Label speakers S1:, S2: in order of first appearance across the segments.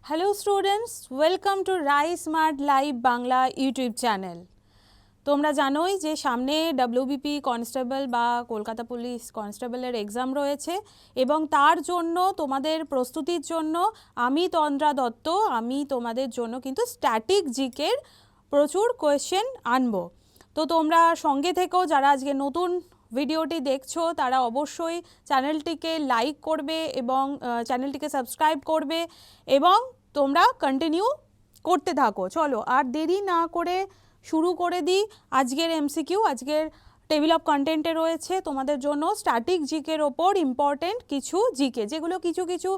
S1: Hello students, welcome to Rai Smart Live Bangla YouTube channel. তোমরা জানোই যে সামনে WBP কনস্টেবল বা কলকাতা পুলিশ কনস্টেবলের এক্সাম রয়েছে এবং তার জন্য তোমাদের প্রস্তুতির জন্য আমি তন্দ্রা দত্ত আমি তোমাদের জন্য কিন্তু স্ট্যাটিক জিকের প্রচুর কোয়েশ্চেন আনবো। তো তোমরা সঙ্গে থেকেও যারা আজকে নতুন ভিডিওটি দেখছো তারা অবশ্যই চ্যানেলটিকে লাইক করবে এবং চ্যানেলটিকে সাবস্ক্রাইব করবে এবং তোমরা কন্টিনিউ করতে থাকো। চলো আর দেরি না করে শুরু করে দিই আজকের এমসিকিউ। আজকের টেবিল অফ কন্টেন্টে রয়েছে তোমাদের জন্য স্ট্যাটিক জিকের ওপর ইম্পর্টেন্ট কিছু জিকে, যেগুলো কিছু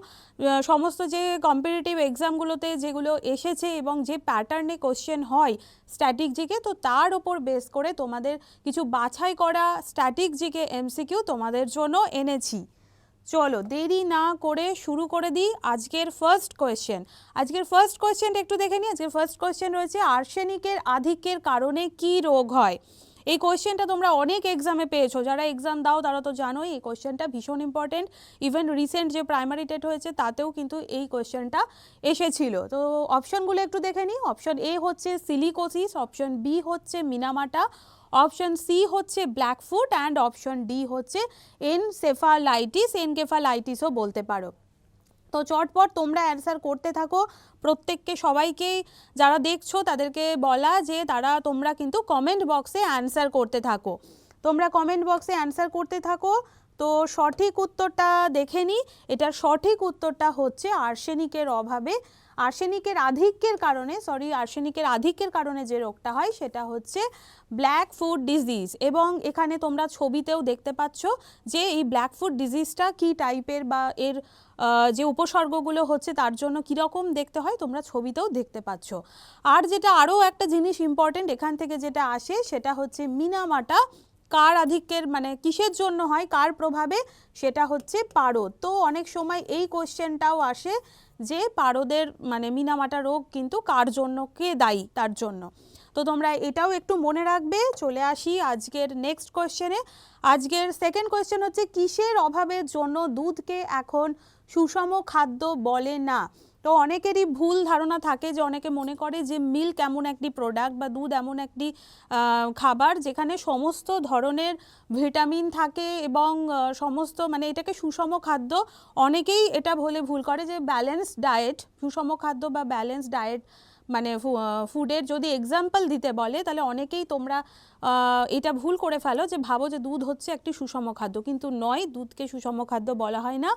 S1: সমস্ত যে কম্পিটিটিভ এক্সামগুলোতে যেগুলো এসেছে এবং যে প্যাটার্নে কোশ্চেন হয় স্ট্যাটিক জিকে, তো তার ওপর বেস করে তোমাদের কিছু বাছাই করা স্ট্যাটিক জিকে এমসিকিউ তোমাদের জন্য এনেছি। চলো দেরি না করে শুরু করে দিই আজকের ফার্স্ট কোয়েশ্চেন। আজকের ফার্স্ট কোয়েশ্চেনটা একটু দেখে নিই। আজকের ফার্স্ট কোয়েশ্চেন রয়েছে আর্সেনিকের আধিক্যের কারণে কি রোগ হয়। এই কোয়েশ্চেনটা তোমরা অনেক এক্সামে পেয়েছো, যারা এক্সাম দাও তারা তো জানোই এই কোয়েশ্চেনটা ভীষণ ইম্পর্টেন্ট। ইভেন রিসেন্ট যে প্রাইমারি টেট হয়েছে তাতেও কিন্তু এই কোয়েশ্চেনটা এসেছিল। তো অপশনগুলো একটু দেখে নিই। অপশন এ হচ্ছে সিলিকোসিস, অপশন বি হচ্ছে মিনামাটা, অপশন সি হচ্ছে ব্ল্যাকফুট অ্যান্ড অপশন ডি হচ্ছে এনকেফালাইটিসও বলতে পারো। তো চটপট তোমরা অ্যান্সার করতে থাকো। প্রত্যেককে সবাইকেই যারা দেখছো তাদেরকে বলা যে তোমরা কিন্তু কমেন্ট বক্সে অ্যান্সার করতে থাকো। তোমরা কমেন্ট বক্সে অ্যান্সার করতে থাকো। তো সঠিক উত্তরটা দেখে নিই। এটার সঠিক উত্তরটা হচ্ছে আর্সেনিকের অভাবে, আর্সেনিকের আধিক্যের কারণে যে রোগটা হয় সেটা হচ্ছে ব্ল্যাক ফুট ডিজিজ। এবং এখানে তোমরা ছবিতেও দেখতে পাচ্ছ যে এই ব্ল্যাক ফুট ডিজিজটা কী টাইপের বা এর যে উপসর্গগুলো হচ্ছে তার জন্য কীরকম দেখতে হয় তোমরা ছবিতেও দেখতে পাচ্ছ। আর যেটা আরও একটা জিনিস ইম্পর্টেন্ট এখান থেকে যেটা আসে সেটা হচ্ছে মিনামাটা কার আধিক্যের মানে কিসের জন্য হয়, কার প্রভাবে, সেটা হচ্ছে পারদ। তো অনেক সময় এই কোশ্চেনটাও আসে যে পারদের মানে মিনামাটা রোগ কিন্তু কার জন্য, কে দায়ী তার জন্য। তো তোমরা এটাও একটু মনে রাখবে। চলে আসি আজকের নেক্সট কোয়েশ্চেনে। আজকের সেকেন্ড কোয়েশ্চেন হচ্ছে কিসের অভাবের জন্য দুধকে এখন সুষম খাদ্য বলে না। তো অনেকেরই ভুল ধারণা থাকে যে অনেকে মনে করে যে মিল্ক এমন একটি প্রোডাক্ট বা দুধ এমন একটি খাবার যেখানে সমস্ত ধরনের ভিটামিন থাকে এবং সমস্ত মানে এটাকে সুষম খাদ্য। অনেকেই এটা বলে ভুল করে যে ব্যালেন্সড ডায়েট, সুষম খাদ্য বা ব্যালেন্সড ডায়েট মানে ফুডের যদি এক্সাম্পল দিতে বলে তাহলে অনেকেই তোমরা এটা ভুল করে ফেলো যে ভাবো যে দুধ হচ্ছে একটি সুষম খাদ্য, কিন্তু নয়, দুধকে সুষম খাদ্য বলা হয় না।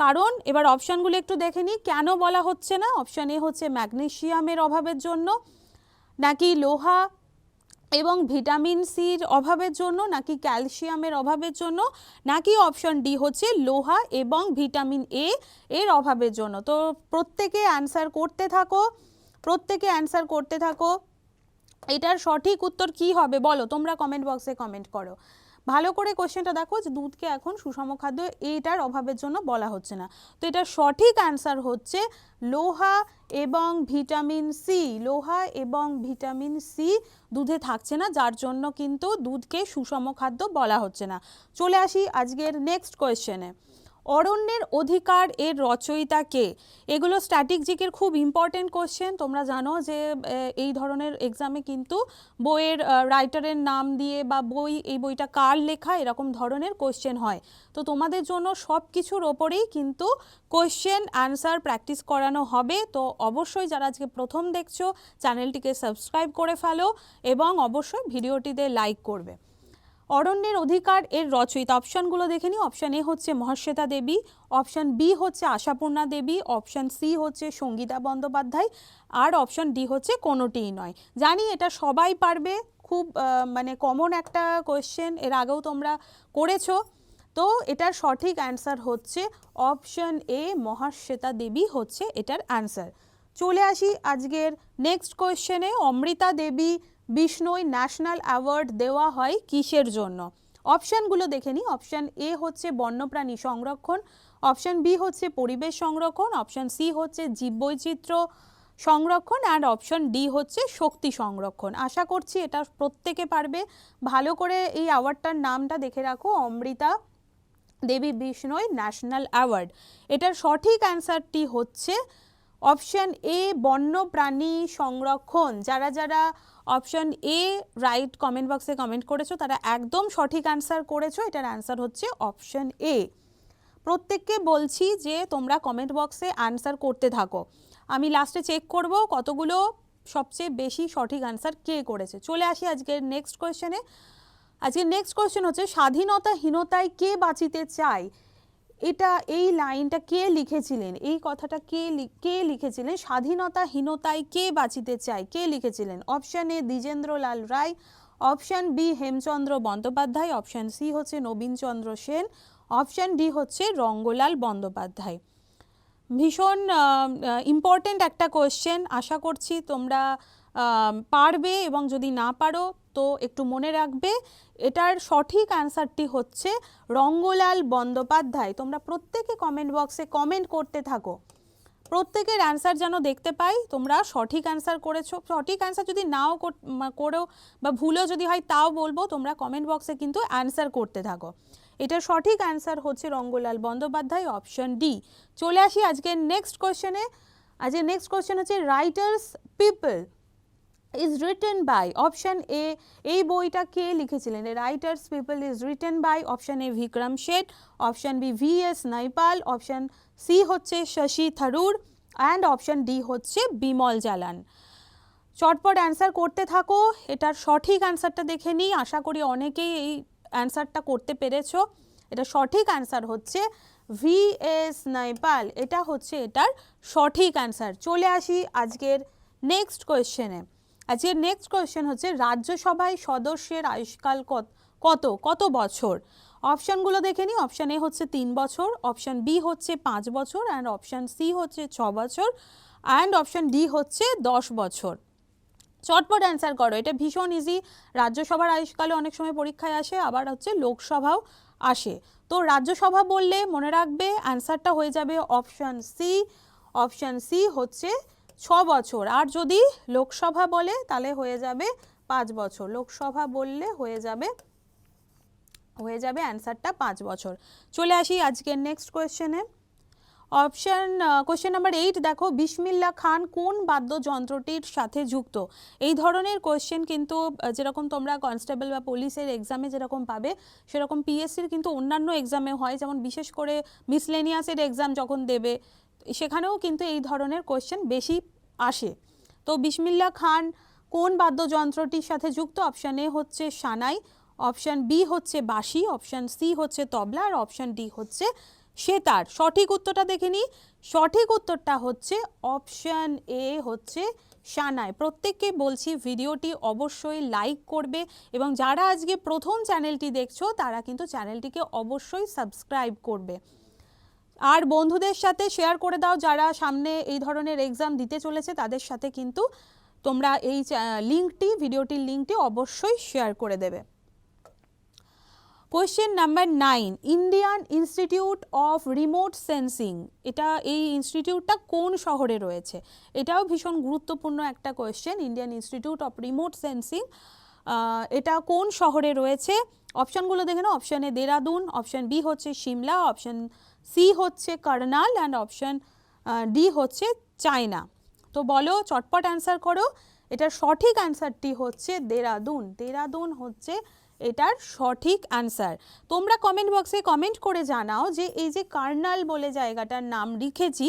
S1: কারণ এবার অপশানগুলো একটু দেখে নিই কেন বলা হচ্ছে না। অপশান এ হচ্ছে ম্যাগনেসিয়ামের অভাবের জন্য, নাকি লোহা এবং ভিটামিন সির অভাবের জন্য, নাকি ক্যালসিয়ামের অভাবের জন্য, নাকি অপশন ডি হচ্ছে লোহা এবং ভিটামিন এর অভাবের জন্য। তো প্রত্যেকে অ্যান্সার করতে থাকো। এটার সঠিক উত্তর কি হবে বলো, তোমরা কমেন্ট বক্সে কমেন্ট করো। ভালো করে কোশ্চেনটা দেখো যে দুধকে এখন সুষম খাদ্য এইটার অভাবের জন্য বলা হচ্ছে না। তো এটার সঠিক অ্যান্সার হচ্ছে লোহা এবং ভিটামিন সি। লোহা এবং ভিটামিন সি দুধে থাকছে না, যার জন্য কিন্তু দুধকে সুষম খাদ্য বলা হচ্ছে না। চলে আসি আজকের নেক্সট কোয়েশ্চেনে। অরণ্যের অধিকার এর রচয়িতা কে। এগুলো স্ট্যাটিক জিকের খুব ইম্পর্টেন্ট কোশ্চেন। তোমরা জানো যে এই ধরনের এক্সামে কিন্তু বইয়ের রাইটারের নাম দিয়ে বা এই বইটা কার লেখা এরকম ধরনের কোশ্চেন হয়। তো তোমাদের জন্য সব কিছুর ওপরেই কিন্তু কোশ্চেন অ্যান্সার প্র্যাকটিস করানো হবে। তো অবশ্যই যারা আজকে প্রথম দেখছো চ্যানেলটিকে সাবস্ক্রাইব করে ফেলো এবং অবশ্যই ভিডিওটিতে লাইক করবে। অরণ্যের অধিকার এর রচয়িতা অপশানগুলো দেখে নিই। অপশান এ হচ্ছে মহাশ্বেতা দেবী, অপশান বি হচ্ছে আশাপূর্ণা দেবী, অপশান সি হচ্ছে সঙ্গীতা বন্দ্যোপাধ্যায় আর অপশান ডি হচ্ছে কোনোটিই নয়। জানি এটা সবাই পারবে, খুব মানে কমন একটা কোয়েশ্চেন, এর আগেও তোমরা করেছো। তো এটার সঠিক অ্যান্সার হচ্ছে অপশান এ মহাশ্বেতা দেবী হচ্ছে এটার অ্যান্সার। চলে আসি আজকের নেক্সট কোয়েশ্চেনে। অমৃতা দেবী বিষ্ণোই ন্যাশনাল অ্যাওয়ার্ড দেওয়া হয় কিসের জন্য। অপশানগুলো দেখে নিই। অপশান এ হচ্ছে বন্যপ্রাণী সংরক্ষণ, অপশান বি হচ্ছে পরিবেশ সংরক্ষণ, অপশান সি হচ্ছে জীববৈচিত্র্য সংরক্ষণ অ্যান্ড অপশান ডি হচ্ছে শক্তি সংরক্ষণ। আশা করছি এটা প্রত্যেকে পারবে। ভালো করে এই অ্যাওয়ার্ডটার নামটা দেখে রাখো, অমৃতা দেবী বিষ্ণোই ন্যাশনাল অ্যাওয়ার্ড। এটার সঠিক অ্যান্সারটি হচ্ছে অপশন এ বন্যপ্রাণী সংরক্ষণ। যারা যারা অপশন এ রাইট কমেন্ট বক্সে কমেন্ট করেছো তারা একদম সঠিক অ্যান্সার করেছো। এটার অ্যান্সার হচ্ছে অপশন এ। প্রত্যেককে বলছি যে তোমরা কমেন্ট বক্সে অ্যান্সার করতে থাকো, আমি লাস্টে চেক করব কতগুলো সবচেয়ে বেশি সঠিক অ্যান্সার কে করেছে। চলে আসি আজকের নেক্সট কোয়েশ্চেনে। আজকের নেক্সট কোয়েশ্চেন হচ্ছে স্বাধীনতাহীনতায় কে বাঁচিতে চায়। এটা এই লাইনটা কে লিখেছিলেন, এই কথাটা কে লিখেছিলেন, স্বাধীনতাহীনতায় কে বাঁচিতে চায়, কে লিখেছিলেন? Option A Dwijendralal Roy, option B Hemchandra Bandyopadhyay, option C হচ্ছে নবীনচন্দ্র সেন, অপশন ডি হচ্ছে রঙ্গলাল বন্দ্যোপাধ্যায়। ভীষণ ইম্পর্টেন্ট একটা কোয়েশ্চেন, আশা করছি তোমরা পারবে, এবং যদি না পারো তো একটু মনে রাখবে এটার সঠিক অ্যান্সারটি হচ্ছে রঙ্গলাল বন্দ্যোপাধ্যায়। তোমরা প্রত্যেকে কমেন্ট বক্সে কমেন্ট করতে থাকো, প্রত্যেকের অ্যান্সার যেন দেখতে পাই তোমরা সঠিক অ্যান্সার করেছো। সঠিক অ্যান্সার যদি নাও করো বা ভুলও যদি হয় তাও বলবো, তোমরা কমেন্ট বক্সে কিন্তু অ্যান্সার করতে থাকো। এটা সঠিক অ্যান্সার হচ্ছে রঙ্গলাল বন্দ্যোপাধ্যায়, অপশন ডি। চলে আসি আজকের নেক্সট কোয়েশ্চেনে। আজকের নেক্সট কোয়েশ্চেন হচ্ছে writer's people is written by. Option A, এই বইটা কে লিখেছিলেন? Writer's people is written by option A Vikram Seth, option B VS Naipaul, option C হচ্ছে Shashi Tharoor, and option D হচ্ছে বিমল জালান। চটপট অ্যান্সার করতে থাকো। এটার সঠিক অ্যান্সারটা দেখে নিই, আশা করি অনেকেই এই অ্যান্সারটা করতে পেরেছো। এটা সঠিক অ্যান্সার হচ্ছে VS নাইপাল, এটা হচ্ছে এটার সঠিক অ্যান্সার। চলে আসি আজকের নেক্সট কোয়েশ্চেনে। আজকের নেক্সট কোয়েশ্চেন হচ্ছে রাজ্যসভায় সদস্যের আয়ুষ্কাল কত বছর? অপশানগুলো দেখে নিই। অপশান এ হচ্ছে 3 বছর, অপশান বি হচ্ছে 5 বছর, অ্যান্ড অপশান সি হচ্ছে 6 বছর, অ্যান্ড অপশান ডি হচ্ছে 10 বছর। চটপট অ্যান্সার করো, এটা ভীষণ ইজি। রাজ্যসভার আয়ুষ্কালে অনেক সময় পরীক্ষায় আসে, আবার হচ্ছে লোকসভাও আসে। তো রাজ্যসভা বললে মনে রাখবে অ্যান্সারটা হয়ে যাবে অপশান সি। অপশান সি হচ্ছে 6 বছর। আর যদি লোকসভা বলে তাহলে হয়ে যাবে 5 বছর। লোকসভা বললে হয়ে যাবে অ্যান্সারটা 5 বছর। চলে আসি আজকের নেক্সট কোয়েশ্চেনে। কোয়েশ্চেন নাম্বার 8 দেখো, বিসমিল্লাহ খান কোন বাদ্যযন্ত্রটির সাথে যুক্ত? এই ধরনের কোয়েশ্চেন কিন্তু যেরকম তোমরা কনস্টেবল বা পুলিশের এক্সামে যেরকম পাবে সেরকম পিএসসির কিন্তু অন্যান্য এক্সামে হয়, যেমন বিশেষ করে মিসলেনিয়াসের এক্সাম যখন দেবে সেখানেও কিন্তু এই ধরনের কোয়েশ্চেন বেশি আসে। তো বিসমিল্লাহ খান কোন বাদ্যযন্ত্রটির সাথে যুক্ত? অপশান এ হচ্ছে সানাই, অপশান বি হচ্ছে বাঁশি, অপশান সি হচ্ছে তবলা, আর অপশান ডি হচ্ছে সেতার। সঠিক উত্তরটা দেখে নিই। সঠিক উত্তরটা হচ্ছে অপশান এ হচ্ছে সানাই। প্রত্যেককে বলছি ভিডিওটি অবশ্যই লাইক করবে, এবং যারা আজকে প্রথম চ্যানেলটি দেখছো তারা কিন্তু চ্যানেলটিকে অবশ্যই সাবস্ক্রাইব করবে, আর বন্ধুদের সাথে শেয়ার করে দাও যারা সামনে এই ধরনের এক্সাম দিতে চলেছে তাদের সাথে কিন্তু তোমরা এই ভিডিওটির লিঙ্কটি অবশ্যই শেয়ার করে দেবে। Question number 9, Indian Institute of Remote Sensing, এই ইনস্টিটিউটটা কোন শহরে রয়েছে? এটাও ভীষণ গুরুত্বপূর্ণ একটা question. Indian Institute of Remote Sensing এটা কোন শহরে রয়েছে? অপশানগুলো দেখে নাও। Option A Dehradun, option B হচ্ছে সিমলা, অপশান সি হচ্ছে কার্নাল, অ্যান্ড অপশান ডি হচ্ছে চায়না। তো বলো, চটপট অ্যান্সার করো। এটার সঠিক অ্যান্সারটি হচ্ছে দেরাদুন। দেরাদুন হচ্ছে এটার সঠিক অ্যান্সার। তোমরা কমেন্ট বক্সে কমেন্ট করে জানাও যে এই যে কার্নাল বলে জায়গাটার নাম লিখেছি,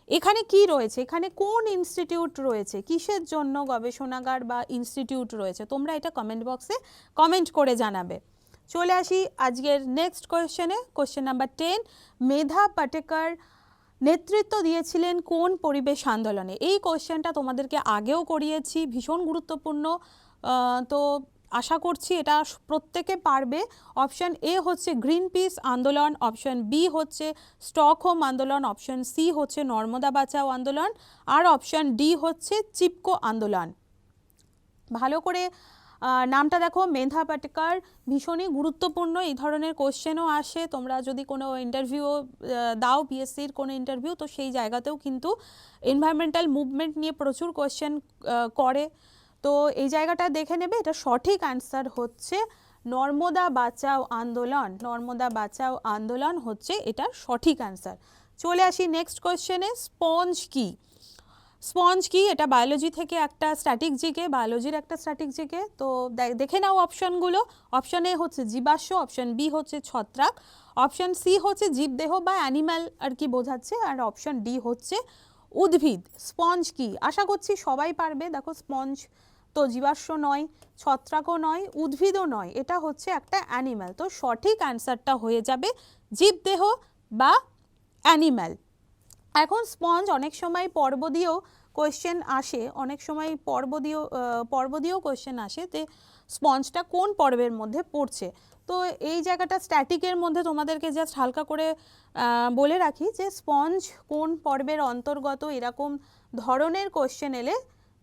S1: এখানে কি রয়েছে, এখানে কোন ইনস্টিটিউট রয়েছে, কিসের জন্য গবেষণাগার বা ইনস্টিটিউট রয়েছে, তোমরা এটা কমেন্ট বক্সে কমেন্ট করে জানাবে। চলে আসি আজকের নেক্সট কোয়েশ্চেনে। কোয়েশ্চেন নাম্বার 10, মেধা পাটেকর নেতৃত্ব দিয়েছিলেন কোন পরিবেশ আন্দোলনে? এই কোয়েশ্চেনটা তোমাদেরকে আগেও করিয়েছি, ভীষণ গুরুত্বপূর্ণ। তো আশা করছি এটা প্রত্যেকে পারবে। অপশান এ হচ্ছে গ্রিন পিস আন্দোলন, অপশান বি হচ্ছে স্টকহোম আন্দোলন, অপশান সি হচ্ছে নর্মদা বাঁচাও আন্দোলন, আর অপশান ডি হচ্ছে চিপকো আন্দোলন। ভালো করে নামটা দেখো, মেধা পাটেকর, ভীষণই গুরুত্বপূর্ণ। এই ধরনের কোশ্চেনও আসে, তোমরা যদি কোনো ইন্টারভিউ দাও, পিএসসির কোনো ইন্টারভিউ, তো সেই জায়গাতেও কিন্তু এনভায়রনমেন্টাল মুভমেন্ট নিয়ে প্রচুর কোশ্চেন করে। তো এই জায়গাটা দেখে নেবে। এটা সঠিক অ্যান্সার হচ্ছে নর্মদা বাঁচাও আন্দোলন। নর্মদা বাঁচাও আন্দোলন হচ্ছে এটার সঠিক অ্যান্সার। চলে আসি নেক্সট কোয়েশ্চেনে। স্পঞ্জ কি? স্পঞ্জ কি, এটা বায়োলজি থেকে একটা স্ট্যাটিক জিকে, বায়োলজির একটা স্ট্যাটিক জিকে। তো দেখে নাও অপশনগুলো। অপশন এ হচ্ছে জীবাশ্ম, অপশন বি হচ্ছে ছত্রাক, অপশন সি হচ্ছে জীবদেহ বা অ্যানিম্যাল আর কি বোঝাচ্ছে, আর অপশন ডি হচ্ছে উদ্ভিদ। স্পঞ্জ কি, আশা করছি সবাই পারবে। দেখো স্পঞ্জ তো জীবাশ্ম নয়, ছত্রাকও নয়, উদ্ভিদও নয়, এটা হচ্ছে একটা অ্যানিম্যাল। তো সঠিক অ্যান্সারটা হয়ে যাবে জীবদেহ বা অ্যানিম্যাল। এখন স্পঞ্জ অনেক সময় পর্ব দিয়েও কোয়েশ্চেন আসে, অনেক সময় পর্ব দিয়েও কোয়েশ্চেন আসে যে স্পঞ্জটা কোন পর্বের মধ্যে পড়ছে। তো এই জায়গাটা স্ট্যাটিকের মধ্যে তোমাদেরকে জাস্ট হালকা করে বলে রাখি যে স্পঞ্জ কোন পর্বের অন্তর্গত, এরকম ধরনের কোয়েশ্চেন এলে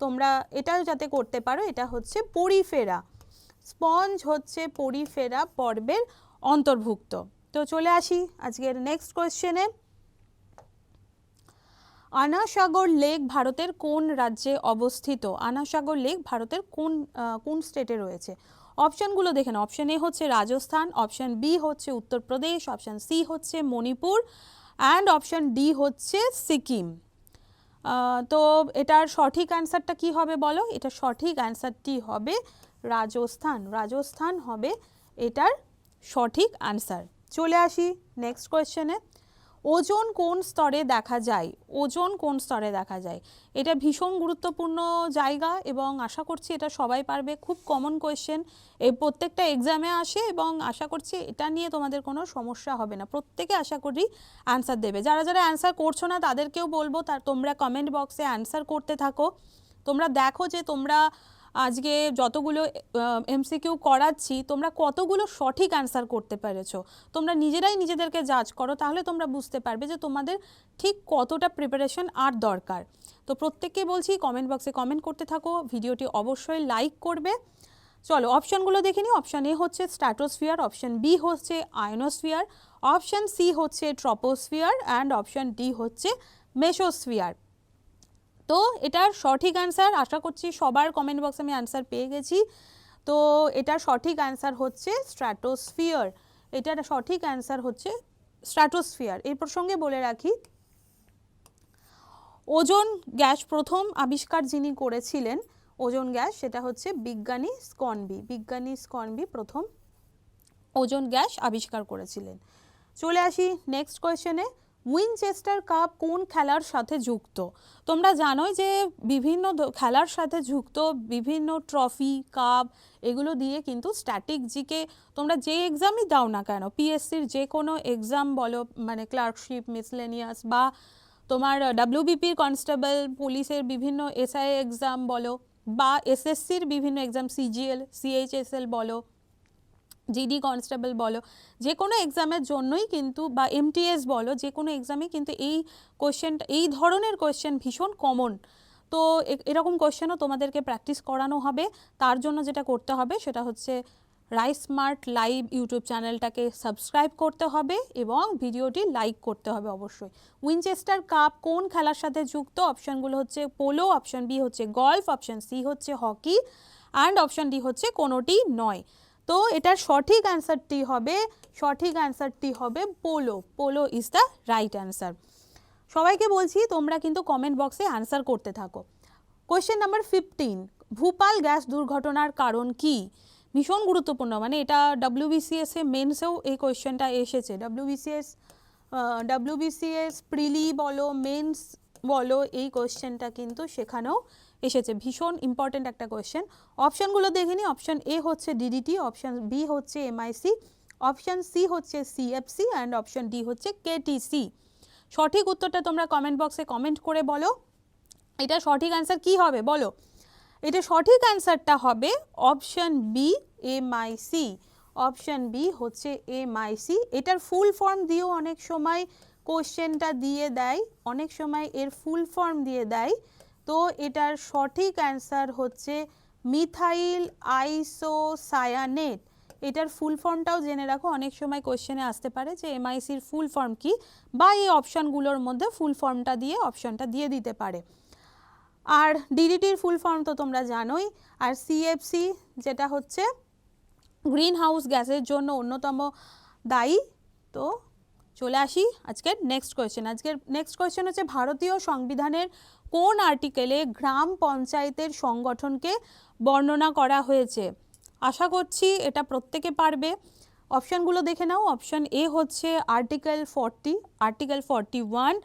S1: তোমরা এটাও যাতে করতে পারো। এটা হচ্ছে পরিফেরা, স্পঞ্জ হচ্ছে পরিফেরা পর্বের অন্তর্ভুক্ত। তো চলে আসি আজকের নেক্সট কোয়েশ্চেনে। আনা সাগর লেক ভারতের কোন রাজ্যে অবস্থিত? আনা সাগর লেক ভারতের কোন স্টেটে রয়েছে? অপশনগুলো দেখে নাও। অপশন এ হচ্ছে রাজস্থান, অপশন বি হচ্ছে উত্তরপ্রদেশ, অপশন সি হচ্ছে মণিপুর, অ্যান্ড অপশন ডি হচ্ছে সিকিম। তো এটার সঠিক অ্যান্সারটা কি হবে বলো? এটা সঠিক অ্যান্সারটি হবে রাজস্থান। রাজস্থান হবে এটার সঠিক অ্যান্সার। চলে আসি নেক্সট কোয়েশ্চেনে। ওজন কোন স্তরে দেখা যায়? ওজন কোন স্তরে দেখা যায়? এটা ভীষণ গুরুত্বপূর্ণ জায়গা এবং আশা করছি এটা সবাই পারবে। খুব কমন কোয়েশ্চেন, এই প্রত্যেকটা এক্সামে আসে এবং আশা করছি এটা নিয়ে তোমাদের কোনো সমস্যা হবে না। প্রত্যেকে আশা করি অ্যান্সার দেবে। যারা যারা অ্যান্সার করছো না তাদেরকেও বলবো তোমরা কমেন্ট বক্সে অ্যান্সার করতে থাকো। তোমরা দেখো যে তোমরা আজকে যতগুলো এমসিকিউ করাচ্ছি তোমরা কতগুলো সঠিক অ্যান্সার করতে পেরেছো। তোমরা নিজেরাই নিজেদেরকে জাজ করো, তাহলে তোমরা বুঝতে পারবে যে তোমাদের ঠিক কতটা প্রিপারেশন আর দরকার। তো প্রত্যেককে বলছি কমেন্ট বক্সে কমেন্ট করতে থাকো, ভিডিওটি অবশ্যই লাইক করবে। চলো অপশনগুলো দেখে নিই। অপশন এ হচ্ছে স্ট্র্যাটোস্ফিয়ার, অপশন বি হচ্ছে আয়নোস্ফিয়ার, অপশন সি হচ্ছে ট্রপোস্ফিয়ার, অ্যান্ড অপশন ডি হচ্ছে মেসোস্ফিয়ার। তো এটার সঠিক অ্যান্সার আশা করছি সবার কমেন্ট বক্সে আমি অ্যান্সার পেয়ে গেছি। তো এটার সঠিক অ্যান্সার হচ্ছে স্ট্র্যাটোস্ফিয়ার। এটার সঠিক অ্যান্সার হচ্ছে স্ট্র্যাটোস্ফিয়ার। এই প্রসঙ্গে বলে রাখি ওজোন গ্যাস প্রথম আবিষ্কার যিনি করেছিলেন ওজোন গ্যাস, সেটা হচ্ছে বিজ্ঞানী স্কনবি। বিজ্ঞানী স্কনবি প্রথম ওজোন গ্যাস আবিষ্কার করেছিলেন। চলে আসি নেক্সট কোয়েশ্চেনে। উইনচেস্টার কাপ কোন খেলার সাথে যুক্ত? তোমরা জানোই যে বিভিন্ন খেলার সাথে যুক্ত বিভিন্ন ট্রফি, কাপ, এগুলো দিয়ে কিন্তু স্ট্যাটিক জিকে তোমরা যে এক্সামই দাও না কেন, পিএসসির যে কোনো এক্সাম বলো, মানে ক্লার্কশিপ, মিসলেনিয়াস, বা তোমার ডাব্লিউবিপির কনস্টেবল, পুলিশের বিভিন্ন এসআই এক্সাম বলো, বা এসএসসির বিভিন্ন এক্সাম, সিজিএল, সিএইচএসএল বলো, জিডি কনস্টেবল বলো, যে কোনো এক্সামের জন্যই কিন্তু, বা এমটিএস বলো, যে কোনো এক্সামে কিন্তু এই কোয়েশ্চেনটা, এই ধরনের কোয়েশ্চেন ভীষণ কমন। তো এরকম কোয়েশ্চেনও তোমাদেরকে প্র্যাকটিস করানো হবে। তার জন্য যেটা করতে হবে সেটা হচ্ছে রাইস স্মার্ট লাইভ ইউটিউব চ্যানেলটাকে সাবস্ক্রাইব করতে হবে এবং ভিডিওটি লাইক করতে হবে অবশ্যই। উইনচেস্টার কাপ কোন খেলার সাথে যুক্ত? অপশানগুলো হচ্ছে পোলো, অপশান বি হচ্ছে গল্ফ, অপশান সি হচ্ছে হকি, অ্যান্ড অপশান ডি হচ্ছে কোনোটি নয়। তো এটার সঠিক অ্যান্সারটি হবে polo. Polo is the right answer. সবাইকে বলছি তোমরা কিন্তু কমেন্ট বক্সে অ্যান্সার করতে থাকো। কোয়েশ্চেন নাম্বার 15, ভূপাল গ্যাস দুর্ঘটনার কারণ কি? ভীষণ গুরুত্বপূর্ণ, মানে এটা ডাব্লিউবিসিএস এ মেন্সেও এই কোয়েশ্চেনটা এসেছে। ডাব্লিউবিসিএস প্রিলি বলো, মেন্স বলো, এই কোয়েশ্চেনটা কিন্তু সেখানেও এসেছে। ভীষণ ইম্পর্টেন্ট একটা কোয়েশ্চেন। অপশানগুলো দেখে নিই। অপশান এ হচ্ছে ডিডিটি, অপশান বি হচ্ছে এমআইসি, অপশান সি হচ্ছে সিএফসি, অ্যান্ড অপশান ডি হচ্ছে কেটিসি। সঠিক উত্তরটা তোমরা কমেন্ট বক্সে কমেন্ট করে বলো। এটা সঠিক অ্যান্সার কি হবে বলো? এটা সঠিক অ্যান্সারটা হবে option B, MIC. Option B হচ্ছে এমআইসি। এটার ফুল ফর্ম দিয়েও অনেক সময় কোশ্চেনটা দিয়ে দেয়, অনেক সময় এর ফুল ফর্ম দিয়ে দেয়। তো এটার সঠিক অ্যান্সার হচ্ছে মিথাইল আইসোসায়ানেট। এটার ফুল ফর্মটাও জেনে রাখো, অনেক সময় কোশ্চেনে আসতে পারে যে এমআইসির ফুল ফর্ম কি, বা এই অপশানগুলোর মধ্যে ফুল ফর্মটা দিয়ে অপশানটা দিয়ে দিতে পারে। আর ডিডিটির ফুল ফর্ম তো তোমরা জানোই। আর সিএফসি যেটা হচ্ছে গ্রিন হাউস গ্যাসের জন্য অন্যতম দায়ী। তো চলে আসি আজকের নেক্সট কোয়েশ্চেন। আজকের নেক্সট কোয়েশ্চেন হচ্ছে ভারতীয় সংবিধানের কোন আর্টিকেলে গ্রাম পঞ্চায়েতের সংগঠনকে বর্ণনা করা হয়েছে? আশা করছি এটা প্রত্যেকে পারবে। অপশানগুলো দেখে নাও। অপশান এ হচ্ছে article 40, article 41,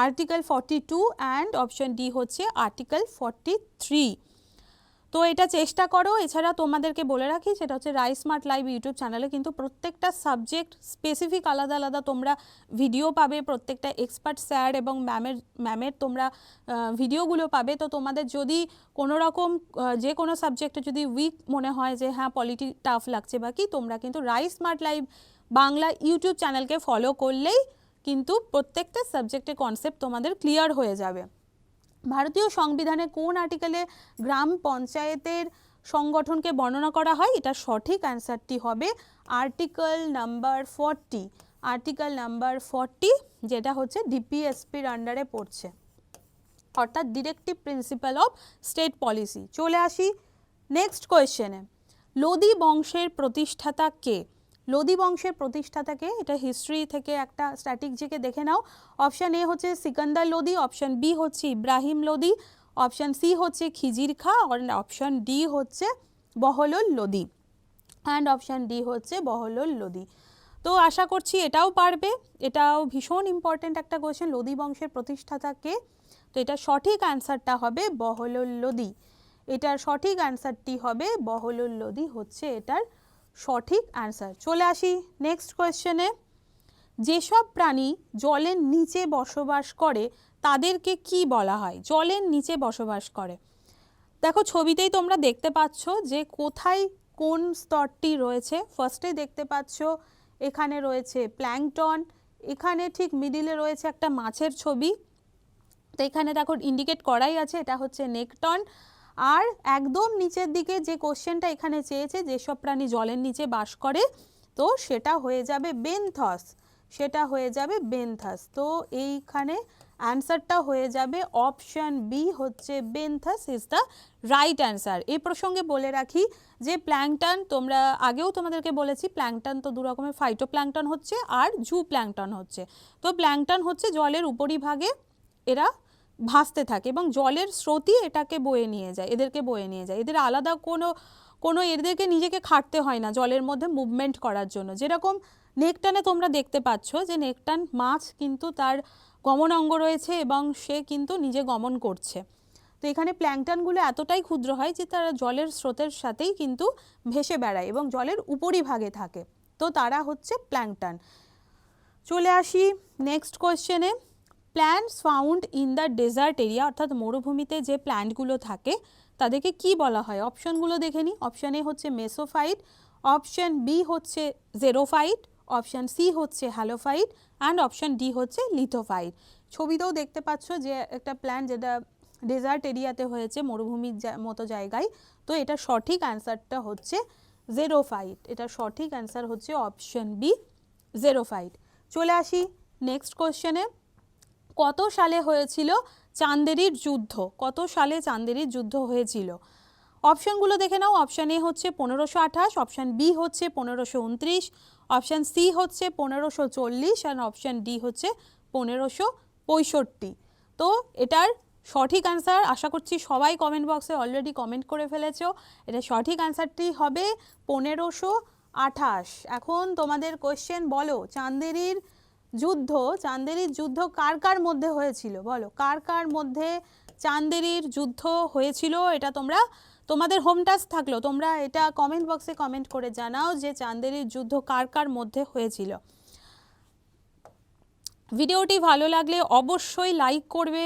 S1: article 42 and option D হচ্ছে আর্টিকেল 43। তো এটা চেষ্টা করো। এছাড়া তোমাদেরকে বলে রাখি, সেটা হচ্ছে রাইস স্মার্ট লাইভ ইউটিউব চ্যানেলে কিন্তু প্রত্যেকটা সাবজেক্ট স্পেসিফিক আলাদা আলাদা তোমরা ভিডিও পাবে, প্রত্যেকটা এক্সপার্ট স্যার এবং ম্যামের তোমরা ভিডিওগুলো পাবে। তো তোমাদের যদি কোনো রকম যে কোনো সাবজেক্টে যদি উইক মনে হয় যে হ্যাঁ পলিটি টাফ লাগছে বা কি, তোমরা কিন্তু rice smart live Bangla YouTube চ্যানেলকে ফলো করলেই কিন্তু প্রত্যেকটা সাবজেক্টের কনসেপ্ট তোমাদের ক্লিয়ার হয়ে যাবে। ভারতীয় সংবিধানে কোন আর্টিকেলে গ্রাম পঞ্চায়েতের সংগঠনকে বর্ণনা করা হয়? এটা সঠিক অ্যান্সারটি হবে আর্টিকেল নাম্বার 40, আর্টিকেল নাম্বার 40, যেটা হচ্ছে ডিপিএসপির আন্ডারে পড়ছে, অর্থাৎ directive principal of state policy. চলে আসি নেক্সট কোয়েশ্চেনে। লোদি বংশের প্রতিষ্ঠাতা কে? লোদি বংশের প্রতিষ্ঠাতাকে, এটা হিস্ট্রি থেকে একটা স্ট্র্যাটেজিকে দেখে নাও। অপশান এ হচ্ছে সিকান্দার লোদি, অপশান বি হচ্ছে ইব্রাহিম লোদি, অপশান সি হচ্ছে খিজির খা, আর অপশান ডি হচ্ছে Bahlul Lodi, and option D হচ্ছে বহলুল লোদি। তো আশা করছি এটাও পারবে। এটাও ভীষণ ইম্পর্টেন্ট একটা কোয়েশ্চেন, লোদি বংশের প্রতিষ্ঠাতা কে? তো এটা সঠিক অ্যান্সারটা হবে বহলুল লোদি। এটার সঠিক অ্যান্সারটি হবে বহলুল লোদি, হচ্ছে এটার সঠিক অ্যান্সার। চলে আসি নেক্সট কোয়েশ্চেনে। যেসব প্রাণী জলের নিচে বসবাস করে তাদেরকে কি বলা হয়? জলের নিচে বসবাস করে, দেখো ছবিতেই তোমরা দেখতে পাচ্ছ যে কোথায় কোন স্তরটি রয়েছে। ফার্স্টে দেখতে পাচ্ছ এখানে রয়েছে প্ল্যাঙ্কটন, এখানে ঠিক মিডিলে রয়েছে একটা মাছের ছবি। তো এখানে দেখো ইন্ডিকেট করাই আছে, এটা হচ্ছে নেকটন। আর একদম নিচের দিকে যে কোশ্চেনটা এখানে চেয়েছে, যেসব প্রাণী জলের নিচে বাস করে, তো সেটা হয়ে যাবে বেনথস, সেটা হয়ে যাবে বেনথস। তো এইখানে অ্যান্সারটা হয়ে যাবে অপশান বি, হচ্ছে benthos is the right answer. এই প্রসঙ্গে বলে রাখি যে প্ল্যাঙ্কটন, তোমরা আগেও তোমাদেরকে বলেছি প্ল্যাঙ্কটন তো দু রকমের, ফাইটো প্ল্যাঙ্কটন হচ্ছে আর জু প্ল্যাঙ্কটন হচ্ছে। তো প্ল্যাঙ্কটন হচ্ছে জলের উপরিভাগে এরা ভাসতে থাকে এবং জলের স্রোতই এটাকে বয়ে নিয়ে যায়, এদেরকে বয়ে নিয়ে যায়। এদের আলাদা কোনো এদেরকে নিজেকে খাটতে হয় না জলের মধ্যে মুভমেন্ট করার জন্য। যেরকম নেকটানে তোমরা দেখতে পাচ্ছ যে নেকটান মাছ কিন্তু তার গমন অঙ্গ রয়েছে এবং সে কিন্তু নিজে গমন করছে। তো এখানে প্ল্যাঙ্কটনগুলো এতটাই ক্ষুদ্র হয় যে তারা জলের স্রোতের সাথেই কিন্তু ভেসে বেড়ায় এবং জলের উপরিভাগে থাকে, তো তারা হচ্ছে প্ল্যাঙ্কটন। চলে আসি নেক্সট কোয়েশ্চেনে। Plants found in the desert area, অর্থাৎ মরুভূমিতে যে প্ল্যান্টগুলো থাকে তাদেরকে কি বলা হয়? অপশানগুলো দেখে নিই। অপশান এ হচ্ছে মেসোফাইট, অপশান বি হচ্ছে জেরোফাইট, অপশান সি হচ্ছে হ্যালোফাইট, অ্যান্ড অপশান ডি হচ্ছে লিথোফাইট। ছবিতেও দেখতে পাচ্ছ যে একটা প্ল্যান্ট যেটা ডেজার্ট এরিয়াতে হয়েছে, মরুভূমির মতো জায়গায়। তো এটা সঠিক অ্যান্সারটা হচ্ছে জেরোফাইট, এটা সঠিক অ্যান্সার হচ্ছে অপশান বি, জেরোফাইট। চলে আসি নেক্সট কোয়েশ্চেনে। কত সালে হয়েছিল চান্দেরির যুদ্ধ? কত সালে চান্দেরির যুদ্ধ হয়েছিল? অপশানগুলো দেখে নাও। অপশান এ হচ্ছে 1528, অপশান বি হচ্ছে 1529, অপশান সি হচ্ছে 1540, আর অপশান ডি হচ্ছে 1565। তো এটার সঠিক অ্যান্সার আশা করছি সবাই কমেন্ট বক্সে অলরেডি কমেন্ট করে ফেলেছো। এটা সঠিক অ্যান্সারটি হবে 1528। এখন তোমাদের কোয়েশ্চেন, বলো চান্দেরির যুদ্ধ কার কার মধ্যে হয়েছিল? বলো কার কার মধ্যে চান্দেরির যুদ্ধ হয়েছিল? এটা তোমাদের হোম টাস্ক থাকলো, তোমরা এটা কমেন্ট বক্সে কমেন্ট করে জানাও যে চান্দেরির যুদ্ধ কার কার মধ্যে হয়েছিল। ভিডিওটি ভালো লাগলে অবশ্যই লাইক করবে,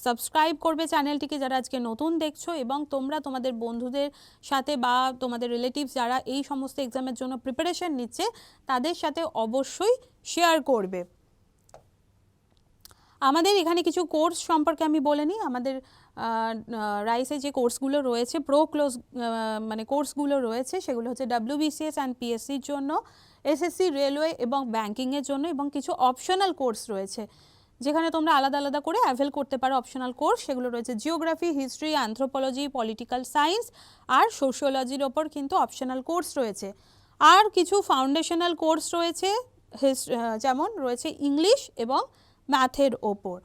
S1: সাবস্ক্রাইব করবে চ্যানেলটিকে যারা আজকে নতুন দেখছো, এবং তোমরা তোমাদের বন্ধুদের সাথে বা তোমাদের রিলেটিভস যারা এই সমস্ত এক্সামের জন্য প্রিপারেশন নিচ্ছে তাদের সাথে অবশ্যই শেয়ার করবে। আমাদের এখানে কিছু কোর্স সম্পর্কে আমি বলে নিই। আমাদের রাইসে যে কোর্সগুলো রয়েছে, মানে কোর্সগুলো রয়েছে, সেগুলো হচ্ছে WBCS অ্যান্ড PSCর জন্য, SSC, রেলওয়ে এবং ব্যাঙ্কিংয়ের জন্য, এবং কিছু অপশনাল কোর্স রয়েছে যেখানে তোমরা আলাদা আলাদা করে অ্যাভেল করতে পারো অপশনাল কোর্স। সেগুলো রয়েছে geography, history, anthropology, political science আর সোশিওলজির ওপর কিন্তু অপশনাল কোর্স রয়েছে। আর কিছু ফাউন্ডেশনাল কোর্স রয়েছে যেমন রয়েছে ইংলিশ এবং ম্যাথের ওপর।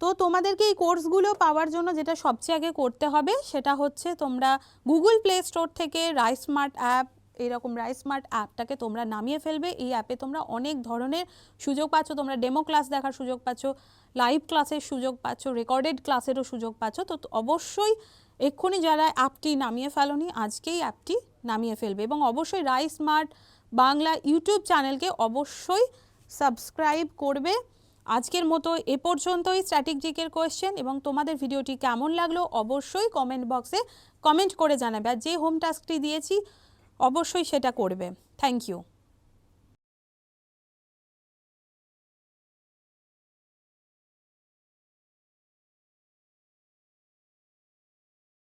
S1: তো তোমাদেরকে এই কোর্সগুলো পাওয়ার জন্য যেটা সবচেয়ে আগে করতে হবে সেটা হচ্ছে তোমরা গুগল প্লে স্টোর থেকে রাইসমার্ট অ্যাপ, এরকম রাইসমার্ট অ্যাপটাকে তোমরা নামিয়ে ফেলবে। এই অ্যাপে তোমরা অনেক ধরনের সুযোগ পাচ্ছ, তোমরা ডেমো ক্লাস দেখার সুযোগ পাচ্ছ, লাইভ ক্লাসের সুযোগ পাচ্ছ, রেকর্ডেড ক্লাসেরও সুযোগ পাচ্ছ। তো অবশ্যই এক্ষুনি যারা অ্যাপটি নামিয়ে ফেলোনি আজকেই অ্যাপটি নামিয়ে ফেলবে এবং অবশ্যই রাইসমার্ট বাংলা ইউটিউব চ্যানেলকে অবশ্যই সাবস্ক্রাইব করবে। আজকের মতো এ পর্যন্তই স্ট্যাটিক জিকের কোয়েশ্চেন, এবং তোমাদের ভিডিওটি কেমন লাগলো অবশ্যই কমেন্ট বক্সে কমেন্ট করে জানাবে। আর যে হোম টাস্কটি দিয়েছি অবশ্যই সেটা করবে। Thank you.